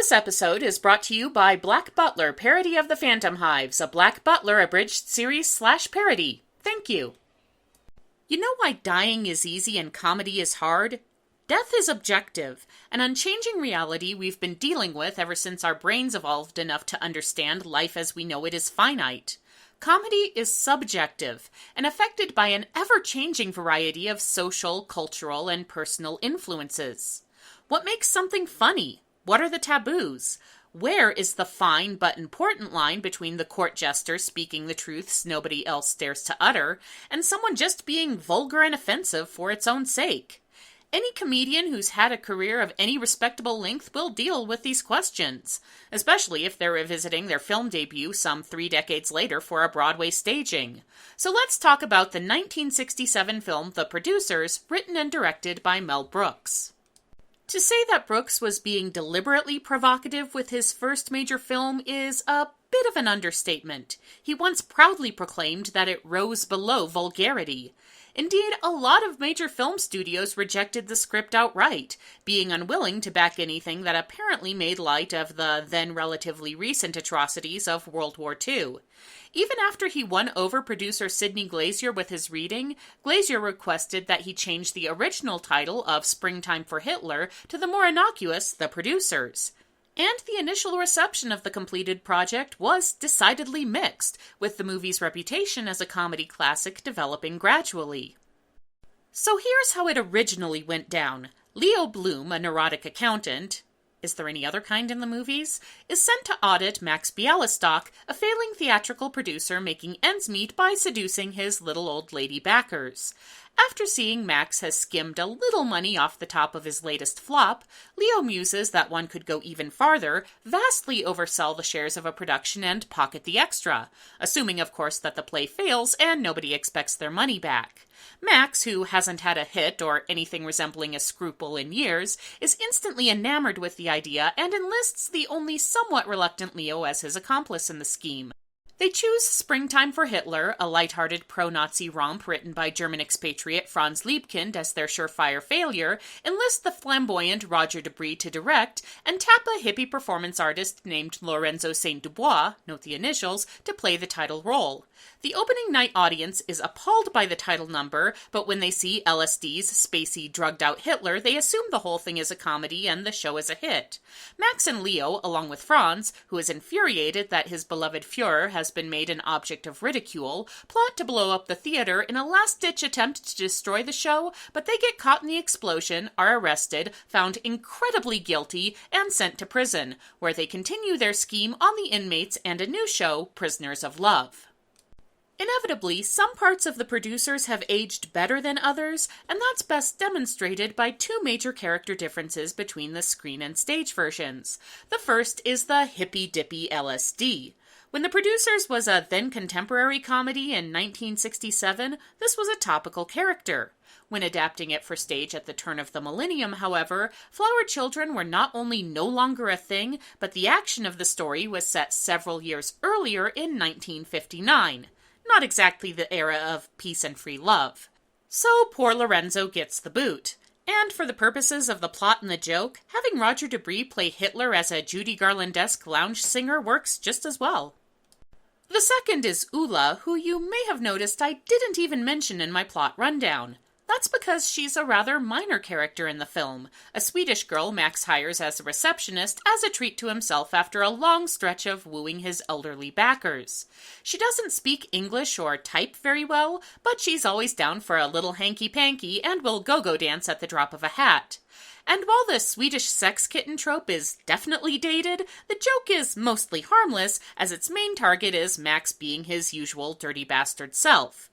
This episode is brought to you by Black Butler, Parody of the Phantomhives, a Black Butler abridged series / parody. Thank you. You know why dying is easy and comedy is hard? Death is objective, an unchanging reality we've been dealing with ever since our brains evolved enough to understand life as we know it is finite. Comedy is subjective and affected by an ever-changing variety of social, cultural, and personal influences. What makes something funny? What are the taboos? Where is the fine but important line between the court jester speaking the truths nobody else dares to utter, and someone just being vulgar and offensive for its own sake? Any comedian who's had a career of any respectable length will deal with these questions, especially if they're revisiting their film debut some 3 decades later for a Broadway staging. So let's talk about the 1967 film The Producers, written and directed by Mel Brooks. To say that Brooks was being deliberately provocative with his first major film is a bit of an understatement. He once proudly proclaimed that it rose below vulgarity. Indeed, a lot of major film studios rejected the script outright, being unwilling to back anything that apparently made light of the then relatively recent atrocities of World War II. Even after he won over producer Sidney Glazier with his reading, Glazier requested that he change the original title of Springtime for Hitler to the more innocuous The Producers. And the initial reception of the completed project was decidedly mixed, with the movie's reputation as a comedy classic developing gradually. So here's how it originally went down. Leo Bloom, a neurotic accountant, is there any other kind in the movies, is sent to audit Max Bialystock, a failing theatrical producer making ends meet by seducing his little old lady backers. After seeing Max has skimmed a little money off the top of his latest flop, Leo muses that one could go even farther, vastly oversell the shares of a production and pocket the extra, assuming of course that the play fails and nobody expects their money back. Max, who hasn't had a hit or anything resembling a scruple in years, is instantly enamored with the idea and enlists the only somewhat reluctant Leo as his accomplice in the scheme. They choose Springtime for Hitler, a lighthearted pro-Nazi romp written by German expatriate Franz Liebkind as their surefire failure, enlist the flamboyant Roger Debris to direct, and tap a hippie performance artist named Lorenzo Saint Dubois, note the initials, to play the title role. The opening night audience is appalled by the title number, but when they see LSD's spacey, drugged-out Hitler, they assume the whole thing is a comedy and the show is a hit. Max and Leo, along with Franz, who is infuriated that his beloved Führer has been made an object of ridicule, plot to blow up the theater in a last-ditch attempt to destroy the show, but they get caught in the explosion, are arrested, found incredibly guilty, and sent to prison, where they continue their scheme on the inmates and a new show, Prisoners of Love. Inevitably, some parts of The Producers have aged better than others, and that's best demonstrated by 2 major character differences between the screen and stage versions. The first is the hippy-dippy LSD. When The Producers was a then-contemporary comedy in 1967, this was a topical character. When adapting it for stage at the turn of the millennium, however, flower children were not only no longer a thing, but the action of the story was set several years earlier in 1959. Not exactly the era of peace and free love. So poor Lorenzo gets the boot. And for the purposes of the plot and the joke, having Roger Debris play Hitler as a Judy Garland-esque lounge singer works just as well. The second is Ulla, who you may have noticed I didn't even mention in my plot rundown. That's because she's a rather minor character in the film, a Swedish girl Max hires as a receptionist as a treat to himself after a long stretch of wooing his elderly backers. She doesn't speak English or type very well, but she's always down for a little hanky-panky and will go-go dance at the drop of a hat. And while the Swedish sex kitten trope is definitely dated, the joke is mostly harmless, as its main target is Max being his usual dirty bastard self.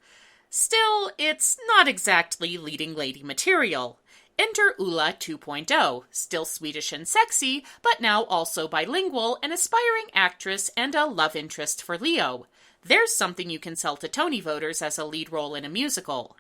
Still, it's not exactly leading lady material. Enter Ulla 2.0, still Swedish and sexy, but now also bilingual, an aspiring actress and a love interest for Leo. There's something you can sell to Tony voters as a lead role in a musical.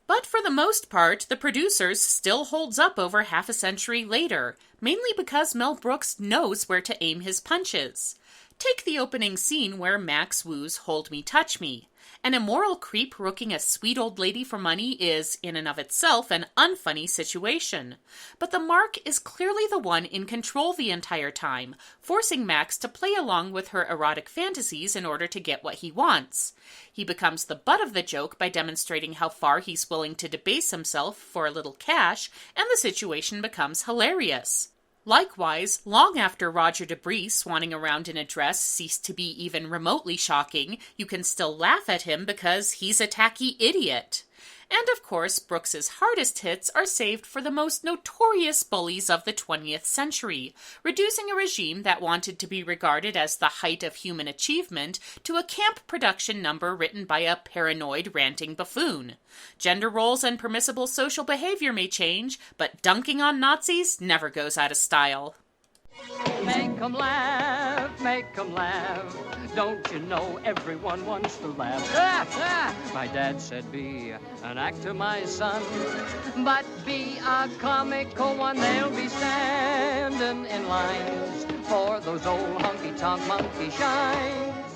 But for the most part, The Producers still holds up over half a century later, mainly because Mel Brooks knows where to aim his punches. Take the opening scene where Max woos Hold Me, Touch Me. An immoral creep rooking a sweet old lady for money is, in and of itself, an unfunny situation. But the Mark is clearly the one in control the entire time, forcing Max to play along with her erotic fantasies in order to get what he wants. He becomes the butt of the joke by demonstrating how far he's willing to debase himself for a little cash, and the situation becomes hilarious. Likewise, long after Roger Debris swanning around in a dress ceased to be even remotely shocking, you can still laugh at him because he's a tacky idiot. And of course, Brooks's hardest hits are saved for the most notorious bullies of the 20th century, reducing a regime that wanted to be regarded as the height of human achievement to a camp production number written by a paranoid ranting buffoon. Gender roles and permissible social behavior may change, but dunking on Nazis never goes out of style. Make 'em laugh, make 'em laugh. Don't you know everyone wants to laugh? My dad said be an actor, my son, but be a comical one. They'll be standing in lines for those old honky-tonk monkey shines.